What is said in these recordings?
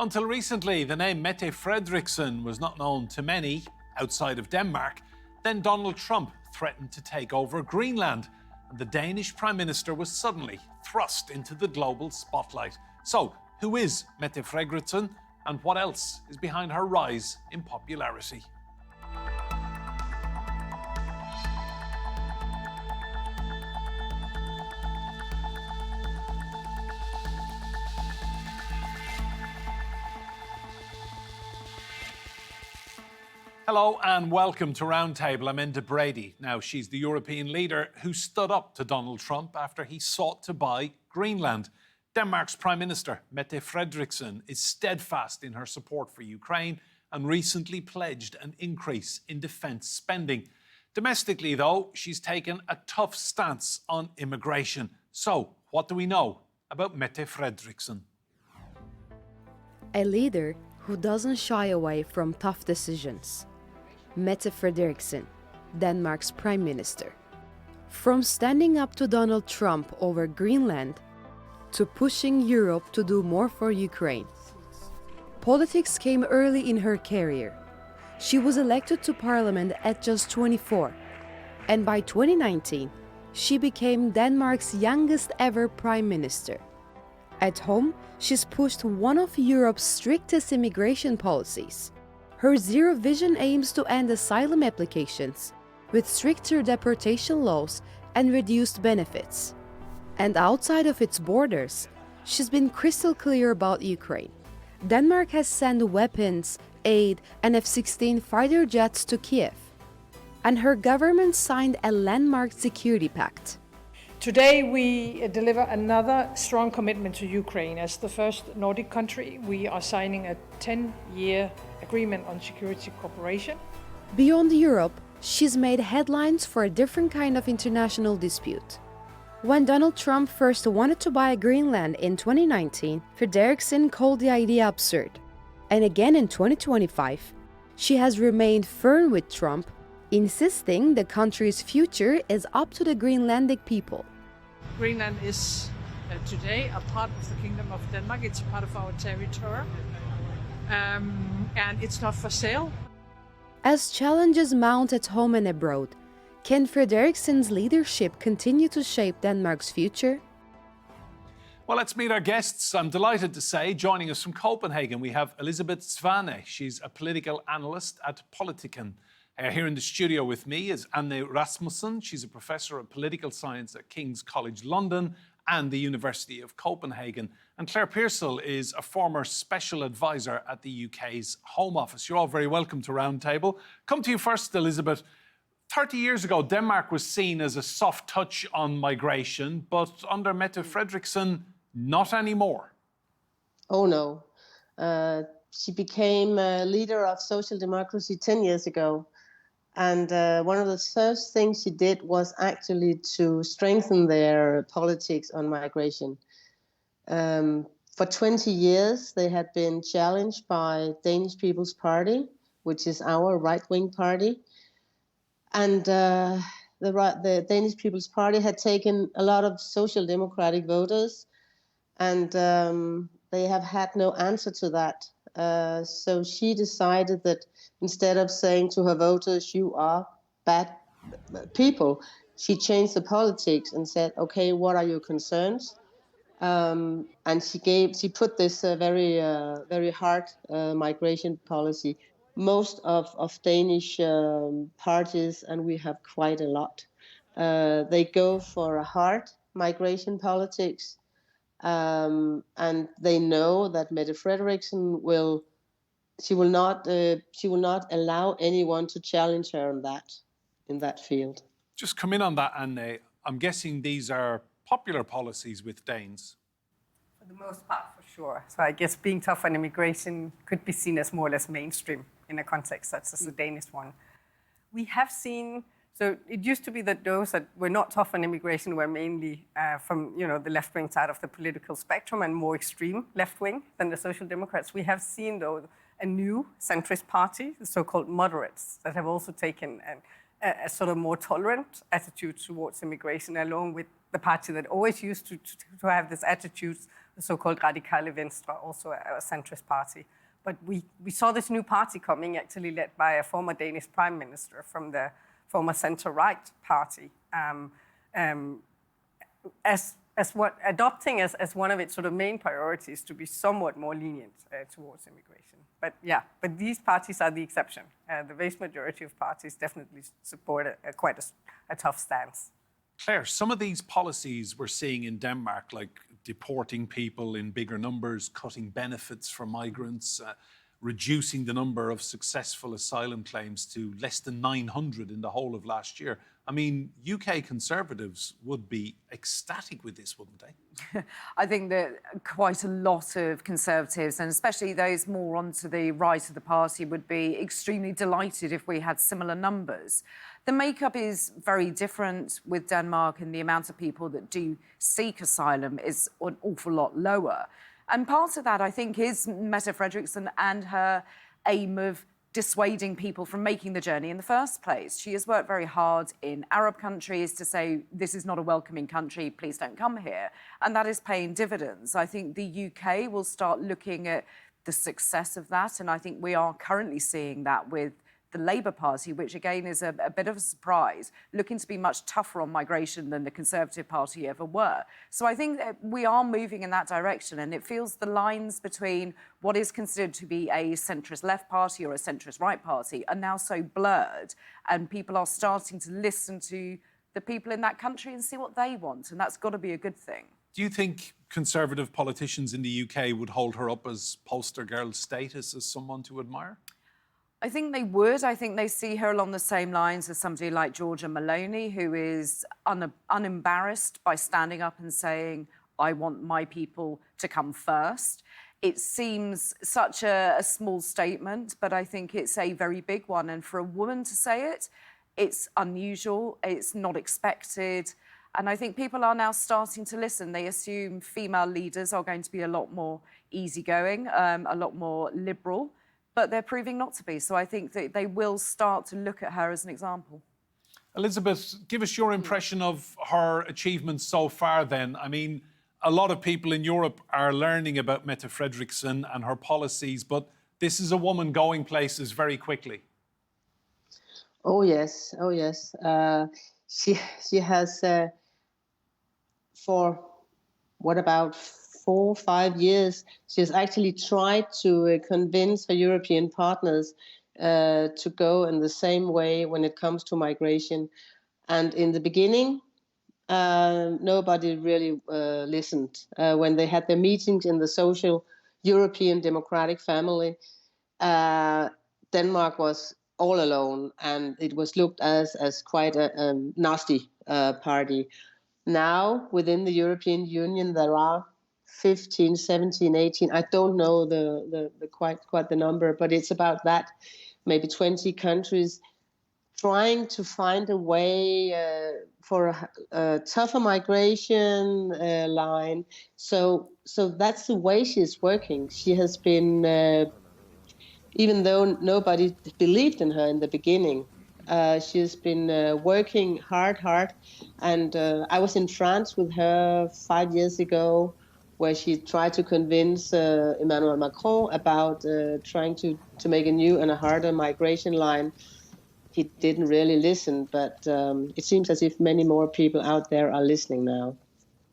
Until recently, the name Mette Frederiksen was not known to many outside of Denmark. Then Donald Trump threatened to take over Greenland, and the Danish Prime Minister was suddenly thrust into the global spotlight. So, who is Mette Frederiksen, and what else is behind her rise in popularity? Hello and welcome to Roundtable. I'm Enda Brady. Now, she's the European leader who stood up to Donald Trump after he sought to buy Greenland. Denmark's Prime Minister Mette Frederiksen is steadfast in her support for Ukraine and recently pledged an increase in defence spending. Domestically, though, she's taken a tough stance on immigration. So, what do we know about Mette Frederiksen? A leader who doesn't shy away from tough decisions. Mette Frederiksen, Denmark's Prime Minister. From standing up to Donald Trump over Greenland to pushing Europe to do more for Ukraine. Politics came early in her career. She was elected to parliament at just 24, and by 2019, she became Denmark's youngest ever Prime Minister. At home, she's pushed one of Europe's strictest immigration policies. Her zero vision aims to end asylum applications with stricter deportation laws and reduced benefits. And outside of its borders, she's been crystal clear about Ukraine. Denmark has sent weapons, aid, and F-16 fighter jets to Kiev. And her government signed a landmark security pact. Today we deliver another strong commitment to Ukraine. As the first Nordic country, we are signing a 10-year agreement on security cooperation. Beyond Europe, she's made headlines for a different kind of international dispute. When Donald Trump first wanted to buy Greenland in 2019, Frederiksen called the idea absurd. And again in 2025, she has remained firm with Trump, insisting the country's future is up to the Greenlandic people. Greenland is today a part of the Kingdom of Denmark. It's a part of our territory, and it's not for sale. As challenges mount at home and abroad, can Frederiksen's leadership continue to shape Denmark's future? Well, let's meet our guests. I'm delighted to say, joining us from Copenhagen, we have Elisabet Svane. She's a political analyst at Politiken. Here in the studio with me is Enda Rasmussen. She's a professor of political science at King's College London and the University of Copenhagen. And Claire Pearsall is a former special advisor at the UK's Home Office. You're all very welcome to Roundtable. Come to you first, Elisabet. 30 years ago, Denmark was seen as a soft touch on migration, but under Mette Frederiksen, not anymore. Oh, no. She became a leader of social democracy 10 years ago. And one of the first things she did was actually to strengthen their politics on migration. For 20 years, they had been challenged by Danish People's Party, which is our right-wing party. And the Danish People's Party had taken a lot of social democratic voters, and they have had no answer to that. So she decided that instead of saying to her voters, you are bad people, she changed the politics and said, okay, what are your concerns? And she put this very hard migration policy. Most of Danish parties, and we have quite a lot, they go for a hard migration politics. And they know that Mette Frederiksen will not allow anyone to challenge her in that field. Just come in on that, Enda. I'm guessing these are popular policies with Danes. For the most part, for sure. So I guess being tough on immigration could be seen as more or less mainstream in a context such as the Danish one. We have seen. So it used to be that those that were not tough on immigration were mainly from the left-wing side of the political spectrum and more extreme left-wing than the Social Democrats. We have seen, though, a new centrist party, the so-called moderates, that have also taken a sort of more tolerant attitude towards immigration, along with the party that always used to have this attitude, the the so-called Radikale Venstre, also a centrist party. But we saw this new party coming, actually led by a former Danish Prime Minister from the former center-right party, adopting as one of its sort of main priorities to be somewhat more lenient towards immigration. But these parties are the exception. The vast majority of parties definitely support quite a tough stance. Claire, some of these policies we're seeing in Denmark, like deporting people in bigger numbers, cutting benefits for migrants, reducing the number of successful asylum claims to less than 900 in the whole of last year. I mean, UK Conservatives would be ecstatic with this, wouldn't they? I think that quite a lot of Conservatives, and especially those more onto the right of the party, would be extremely delighted if we had similar numbers. The makeup is very different with Denmark, and the amount of people that do seek asylum is an awful lot lower. And part of that, I think, is Mette Frederiksen and her aim of dissuading people from making the journey in the first place. She has worked very hard in Arab countries to say, this is not a welcoming country, please don't come here. And that is paying dividends. I think the UK will start looking at the success of that. And I think we are currently seeing that with the Labour Party, which again is a bit of a surprise, looking to be much tougher on migration than the Conservative Party ever were. So I think that we are moving in that direction, and it feels the lines between what is considered to be a centrist left party or a centrist right party are now so blurred, and people are starting to listen to the people in that country and see what they want, and that's got to be a good thing. Do you think Conservative politicians in the UK would hold her up as poster girl status as someone to admire? I think they would. I think they see her along the same lines as somebody like Georgia Maloney, who is unembarrassed by standing up and saying, I want my people to come first. It seems such a small statement, but I think it's a very big one. And for a woman to say it, it's unusual, it's not expected. And I think people are now starting to listen. They assume female leaders are going to be a lot more easygoing, a lot more liberal, but they're proving not to be. So I think that they will start to look at her as an example. Elisabet, give us your impression of her achievements so far then. I mean, a lot of people in Europe are learning about Mette Frederiksen and her policies, but this is a woman going places very quickly. Oh, yes. Oh, yes. She has, for what about 4 or 5 years, she has actually tried to convince her European partners to go in the same way when it comes to migration. And in the beginning, nobody really listened. When they had their meetings in the social European democratic family, Denmark was all alone, and it was looked as quite a nasty party. Now, within the European Union, there are 15, 17, 18, I don't know the quite the number, but it's about that, maybe 20 countries trying to find a way for a tougher migration line. So that's the way she's working. She has been, even though nobody believed in her in the beginning, she has been working hard. And I was in France with her 5 years ago, where she tried to convince Emmanuel Macron about trying to make a new and a harder migration line. He didn't really listen, but it seems as if many more people out there are listening now.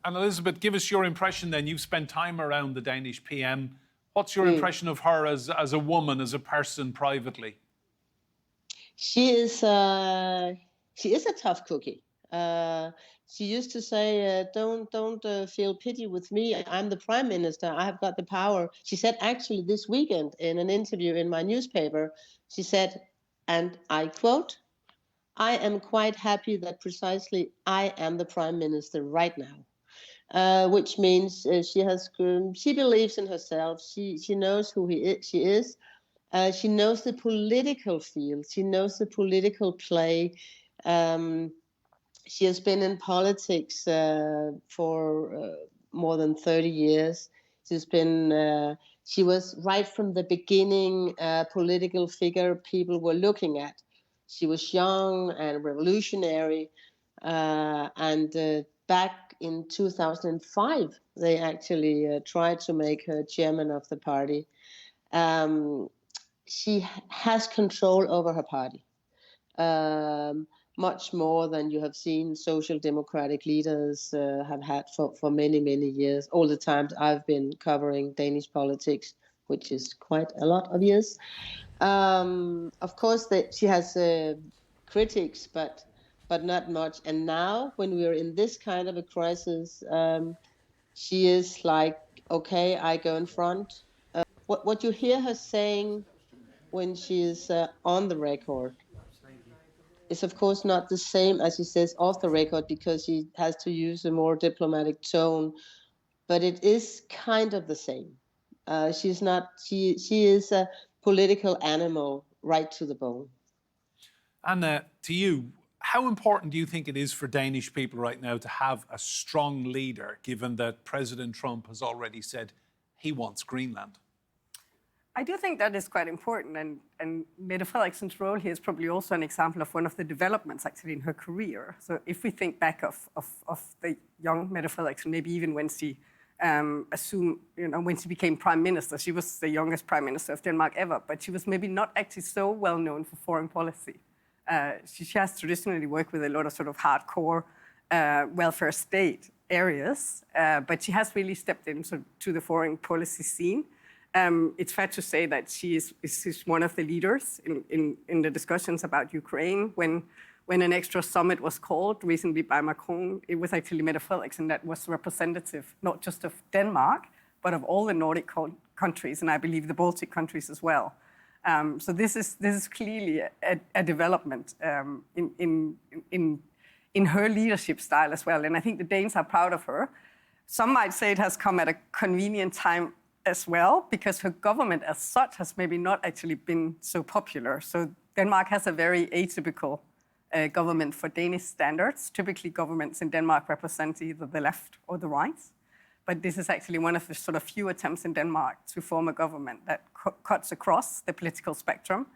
And Elisabet, give us your impression then. You've spent time around the Danish PM. What's your impression of her as a woman, as a person privately? She is a tough cookie. She used to say, don't feel pity with me. I'm the Prime Minister. I have got the power. She said actually this weekend in an interview in my newspaper, she said, and I quote, I am quite happy that precisely I am the Prime Minister right now. Which means she believes in herself. She knows who she is. She knows the political field. She knows the political play. She has been in politics for more than 30 years. She was right from the beginning a political figure people were looking at. She was young and revolutionary. And back in 2005, they actually tried to make her chairman of the party. She has control over her party, much more than you have seen social democratic leaders have had for many, many years. All the times I've been covering Danish politics, which is quite a lot of years. Of course, she has critics, but not much. And now, when we are in this kind of a crisis, she is like, okay, I go in front. What you hear her saying when she is on the record is, of course, not the same as she says off the record, because she has to use a more diplomatic tone, but it is kind of the same. She's not. She is a political animal right to the bone. Anna, to you, how important do you think it is for Danish people right now to have a strong leader, given that President Trump has already said he wants Greenland? I do think that is quite important, and Mette Frederiksen's role here is probably also an example of one of the developments actually in her career. So if we think back of the young Mette Frederiksen, maybe even when she when she became Prime Minister, she was the youngest Prime Minister of Denmark ever, but she was maybe not actually so well known for foreign policy. She has traditionally worked with a lot of sort of hardcore welfare state areas, but she has really stepped into the foreign policy scene. It's fair to say that she is one of the leaders in the discussions about Ukraine. When an extra summit was called recently by Macron, it was actually Mette Frederiksen that was representative, not just of Denmark, but of all the Nordic countries, and I believe the Baltic countries as well. So this is clearly a development in her leadership style as well, and I think the Danes are proud of her. Some might say it has come at a convenient time as well, because her government as such has maybe not actually been so popular. So Denmark has a very atypical government for Danish standards. Typically, governments in Denmark represent either the left or the right. But this is actually one of the sort of few attempts in Denmark to form a government that cuts across the political spectrum.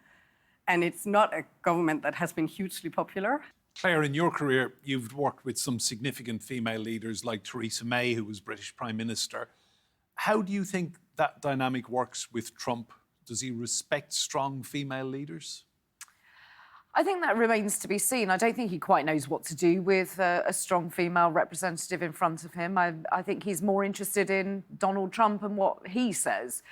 And it's not a government that has been hugely popular. Claire, in your career, you've worked with some significant female leaders like Theresa May, who was British Prime Minister. How do you think that dynamic works with Trump? Does he respect strong female leaders? I think that remains to be seen. I don't think he quite knows what to do with a strong female representative in front of him. I think he's more interested in Donald Trump and what he says.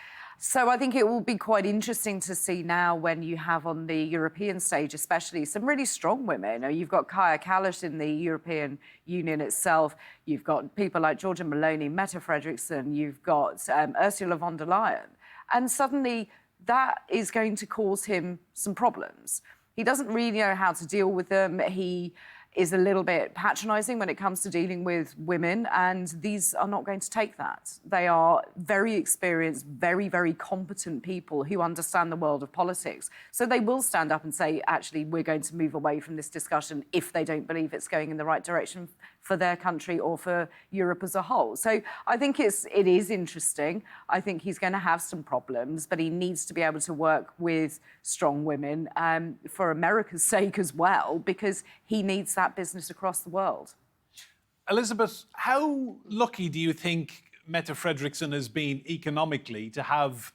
So I think it will be quite interesting to see now, when you have on the European stage especially some really strong women. You've got Kaja Kallas in the European Union itself. You've got people like Giorgia Meloni, Mette Frederiksen. You've got Ursula von der Leyen. And suddenly that is going to cause him some problems. He doesn't really know how to deal with them. He is a little bit patronising when it comes to dealing with women, and these are not going to take that. They are very experienced, very, very competent people who understand the world of politics. So they will stand up and say, actually, we're going to move away from this discussion if they don't believe it's going in the right direction for their country or for Europe as a whole. So I think it is interesting. I think he's going to have some problems, but he needs to be able to work with strong women for America's sake as well, because he needs that business across the world. Elisabet, how lucky do you think Mette Frederiksen has been economically to have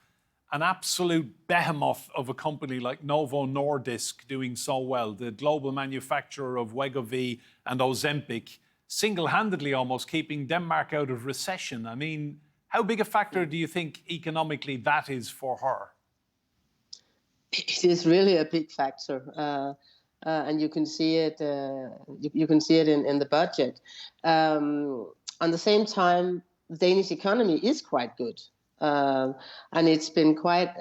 an absolute behemoth of a company like Novo Nordisk doing so well, the global manufacturer of Wegovy and Ozempic, single-handedly almost keeping Denmark out of recession? I mean, how big a factor do you think economically that is for her? It is really a big factor. And you can see it. You can see it in the budget. On the same time, the Danish economy is quite good, and it's been quite.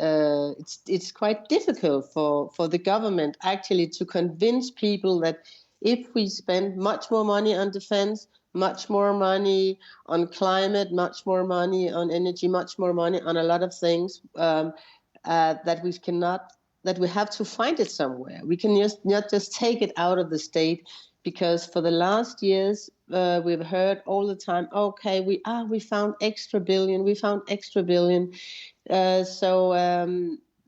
It's quite difficult for the government actually to convince people that if we spend much more money on defense, much more money on climate, much more money on energy, much more money on a lot of things, that we cannot. That we have to find it somewhere. We can not just take it out of the state, because for the last years we've heard all the time, okay, we found extra billion,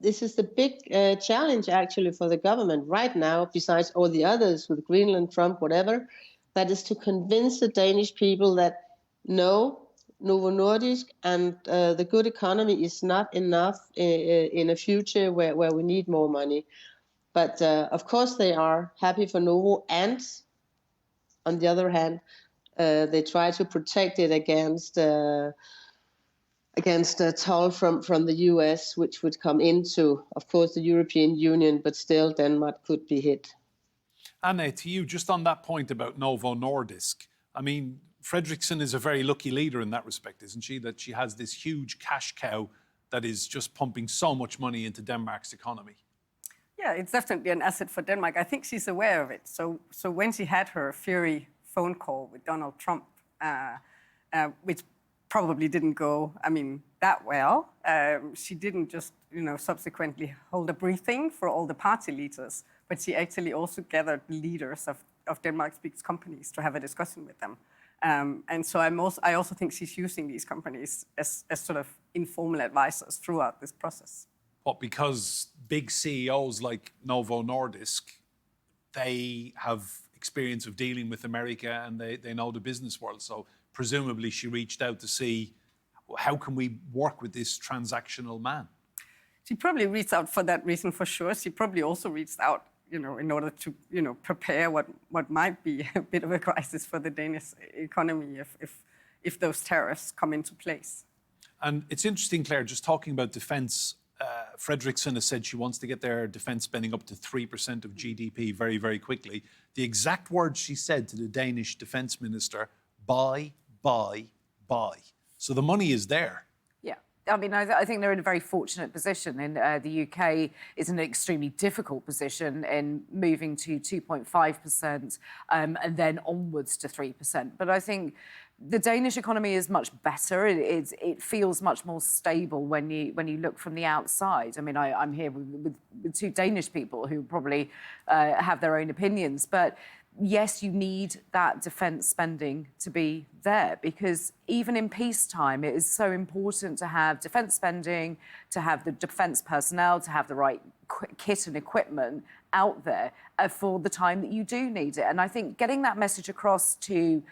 this is the big challenge actually for the government right now, besides all the others with Greenland, Trump, whatever. That is to convince the Danish people that no, Novo Nordisk and the good economy is not enough in a future where we need more money. But of course they are happy for Novo, and on the other hand, they try to protect it against a toll from the US, which would come into, of course, the European Union, but still Denmark could be hit. Anna, to you, just on that point about Novo Nordisk, I mean, Frederiksen is a very lucky leader in that respect, isn't she? That she has this huge cash cow that is just pumping so much money into Denmark's economy. Yeah, it's definitely an asset for Denmark. I think she's aware of it. So when she had her fury phone call with Donald Trump, which probably didn't go, that well, she didn't just, subsequently hold a briefing for all the party leaders, but she actually also gathered the leaders of Denmark's biggest companies to have a discussion with them. And so I also think she's using these companies as sort of informal advisors throughout this process. But because big CEOs like Novo Nordisk, they have experience of dealing with America and they know the business world. So presumably she reached out to see how can we work with this transactional man? She probably reached out for that reason for sure. She probably also reached out, in order to, prepare what might be a bit of a crisis for the Danish economy if those tariffs come into place. And it's interesting, Claire, just talking about defence, Frederiksen has said she wants to get their defence spending up to 3% of GDP very, very quickly. The exact words she said to the Danish defence minister, buy. So the money is there. Yeah. I think they're in a very fortunate position. In the UK is in an extremely difficult position in moving to 2.5% and then onwards to 3%. But I think the Danish economy is much better. It feels much more stable when you look from the outside. I'm here with two Danish people who probably have their own opinions, but yes, you need that defence spending to be there, because even in peacetime, it is so important to have defence spending, to have the defence personnel, to have the right kit and equipment out there for the time that you do need it. And I think getting that message across to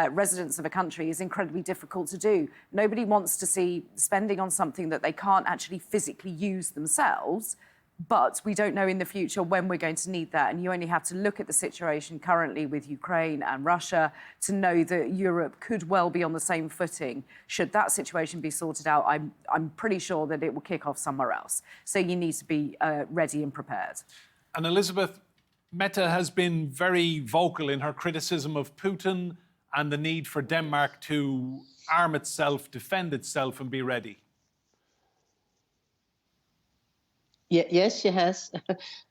residents of a country is incredibly difficult to do. Nobody wants to see spending on something that they can't actually physically use themselves, but we don't know in the future when we're going to need that. And you only have to look at the situation currently with Ukraine and Russia to know that Europe could well be on the same footing. Should that situation be sorted out, I'm pretty sure that it will kick off somewhere else. So you need to be ready and prepared. And Elisabet, Mette has been very vocal in her criticism of Putin and the need for Denmark to arm itself, defend itself and be ready. Yeah, yes, she has.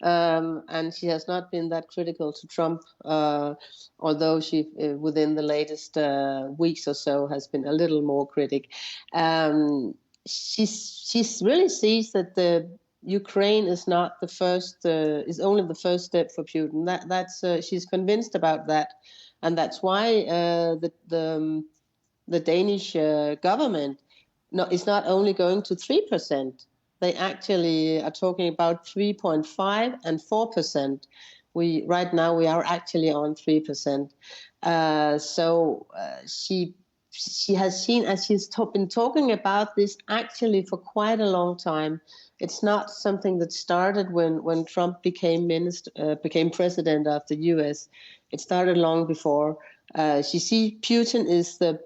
And she has not been that critical to Trump, although she, within the latest weeks or so, has been a little more critic. She really sees that the Ukraine is not the first, is only the first step for Putin. That's she's convinced about that. And that's why the Danish government is not only going to 3%. They actually are talking about 3.5 and 4%. Right now we are actually on 3%. So she has seen, as she's been talking about this actually for quite a long time. It's not something that started when Trump became president of the U.S. It started long before. She sees Putin is the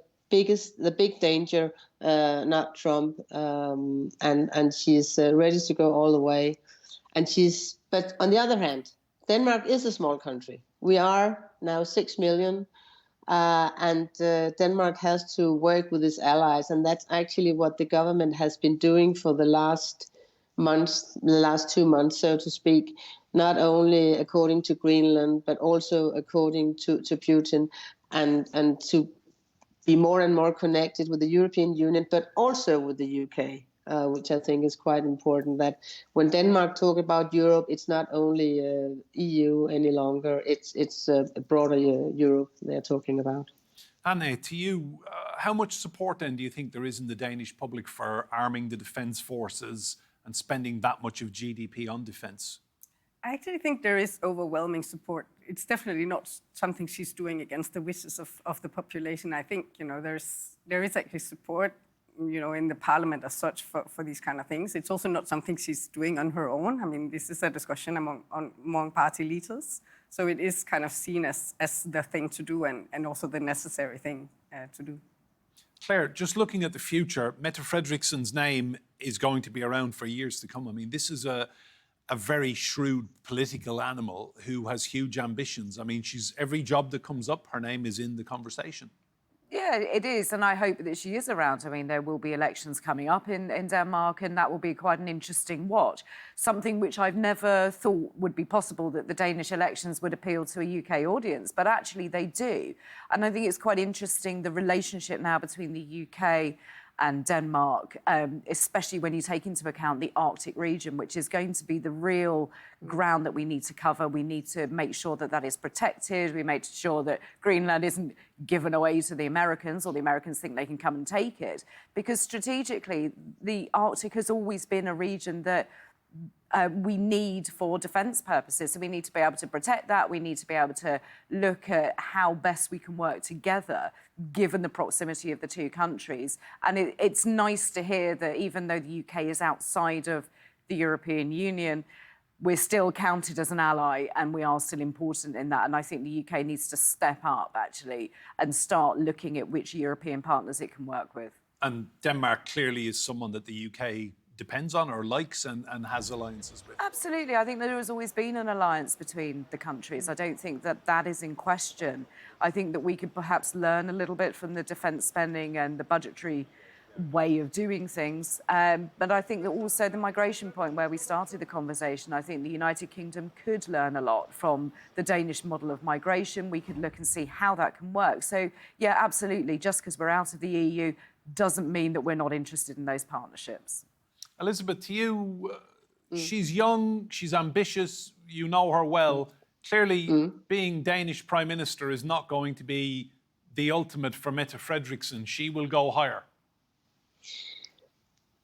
big danger, not Trump, and she's ready to go all the way. But on the other hand, Denmark is a small country. We are now 6 million, and Denmark has to work with its allies, and that's actually what the government has been doing for the last 2 months, so to speak. Not only according to Greenland, but also according to Putin, and to be more and more connected with the European Union, but also with the UK, which I think is quite important. That when Denmark talk about Europe, it's not only EU any longer, it's a broader Europe they're talking about. Anne, to you, how much support then do you think there is in the Danish public for arming the defence forces and spending that much of GDP on defence? I actually think there is overwhelming support. It's definitely not something she's doing against the wishes of the population. I think, there is actually support, in the parliament as such for these kind of things. It's also not something she's doing on her own. I mean, this is a discussion among party leaders. So it is kind of seen as the thing to do and also the necessary thing to do. Claire, just looking at the future, Mette Frederiksen's name is going to be around for years to come. I mean, this is a very shrewd political animal who has huge ambitions. I mean, every job that comes up, her name is in the conversation. Yeah, it is, and I hope that she is around. I mean, there will be elections coming up in Denmark, and that will be quite an interesting watch. Something which I've never thought would be possible, that the Danish elections would appeal to a UK audience, but actually they do. And I think it's quite interesting, the relationship now between the UK and Denmark, especially when you take into account the Arctic region, which is going to be the real ground that we need to cover. We need to make sure that that is protected. We make sure that Greenland isn't given away to the Americans, or the Americans think they can come and take it. Because strategically, the Arctic has always been a region that we need for defence purposes. So we need to be able to protect that. We need to be able to look at how best we can work together, given the proximity of the two countries. And it's nice to hear that even though the UK is outside of the European Union, we're still counted as an ally, and we are still important in that. And I think the UK needs to step up, actually, and start looking at which European partners it can work with. And Denmark clearly is someone that the UK depends on or likes and has alliances with. Absolutely. I think there has always been an alliance between the countries. I don't think that that is in question. I think that we could perhaps learn a little bit from the defence spending and the budgetary way of doing things. But I think that also the migration point where we started the conversation, I think the United Kingdom could learn a lot from the Danish model of migration. We could look and see how that can work. So, yeah, absolutely. Just because we're out of the EU doesn't mean that we're not interested in those partnerships. Elisabet, to you, she's young, she's ambitious, you know her well. Clearly, being Danish Prime Minister is not going to be the ultimate for Mette Frederiksen. She will go higher.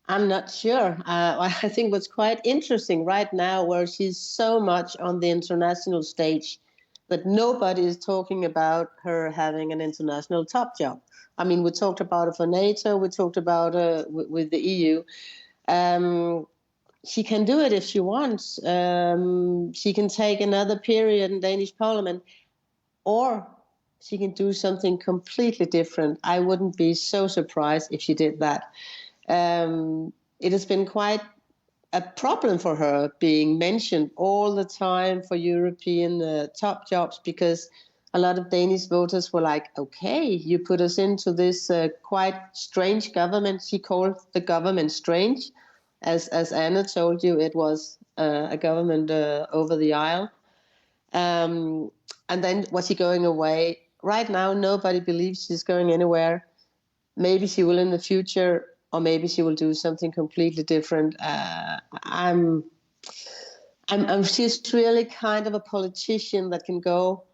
I'm not sure. I think what's quite interesting right now, where she's so much on the international stage, that nobody is talking about her having an international top job. I mean, we talked about it for NATO, we talked about it with the EU. She can do it if she wants. She can take another period in Danish Parliament, or she can do something completely different. I wouldn't be so surprised if she did that. It has been quite a problem for her being mentioned all the time for European top jobs, because a lot of Danish voters were like, okay, you put us into this quite strange government. She called the government strange. As Anna told you, it was a government over the aisle. And then was she going away? Right now, nobody believes she's going anywhere. Maybe she will in the future, or maybe she will do something completely different. She's really kind of a politician that can go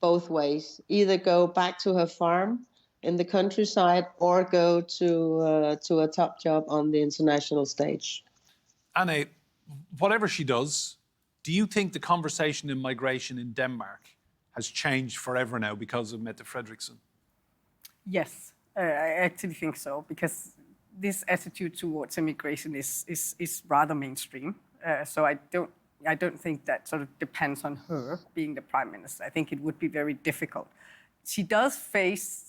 both ways. Either go back to her farm in the countryside, or go to a top job on the international stage. Anna, whatever she does, do you think the conversation in migration in Denmark has changed forever now because of Mette Frederiksen? Yes, I actually think so, because this attitude towards immigration is rather mainstream. So I don't think that sort of depends on her being the Prime Minister. I think it would be very difficult. She does face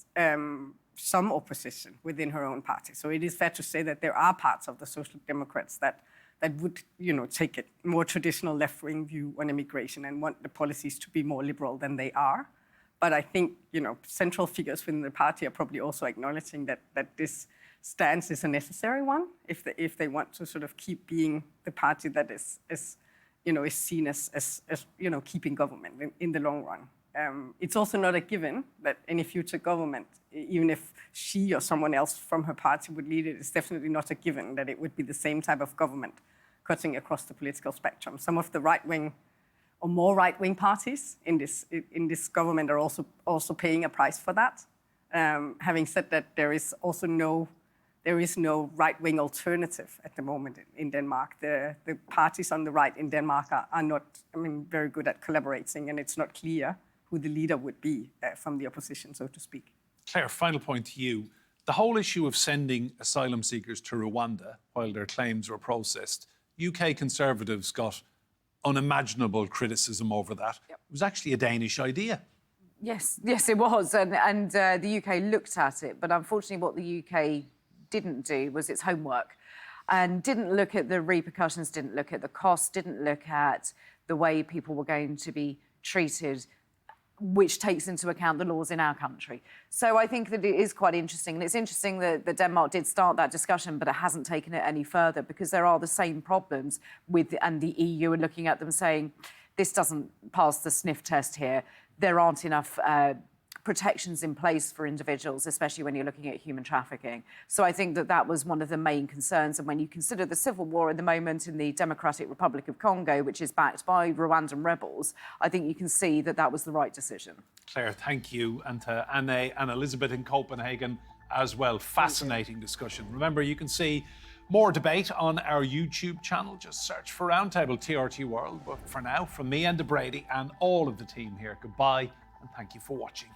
some opposition within her own party. So it is fair to say that there are parts of the Social Democrats that would, take a more traditional left-wing view on immigration and want the policies to be more liberal than they are. But I think, central figures within the party are probably also acknowledging that this stance is a necessary one if they want to sort of keep being the party that is seen as keeping government in the long run. It's also not a given that any future government, even if she or someone else from her party would lead it, it's definitely not a given that it would be the same type of government cutting across the political spectrum. Some of the right-wing or more right-wing parties in this government are also paying a price for that. Having said that, there is also no there is no right-wing alternative at the moment in Denmark. The parties on the right in Denmark are not, very good at collaborating, and it's not clear who the leader would be from the opposition, so to speak. Claire, final point to you. The whole issue of sending asylum seekers to Rwanda while their claims were processed, UK Conservatives got unimaginable criticism over that. Yep. It was actually a Danish idea. Yes, it was. And the UK looked at it. But unfortunately, what the UK didn't do was its homework and didn't look at the repercussions, didn't look at the cost, didn't look at the way people were going to be treated, which takes into account the laws in our country. So I think that it is quite interesting. And it's interesting that Denmark did start that discussion, but it hasn't taken it any further because there are the same problems and the EU are looking at them saying, this doesn't pass the sniff test here. There aren't enough protections in place for individuals, especially when you're looking at human trafficking. So I think that was one of the main concerns. And when you consider the civil war at the moment in the Democratic Republic of Congo, which is backed by Rwandan rebels, I think you can see that was the right decision. Claire, thank you. And to Anne and Elisabet in Copenhagen as well. Fascinating discussion. Remember, you can see more debate on our YouTube channel. Just search for Roundtable TRT World. But for now, from me, Enda Brady, and all of the team here, goodbye and thank you for watching.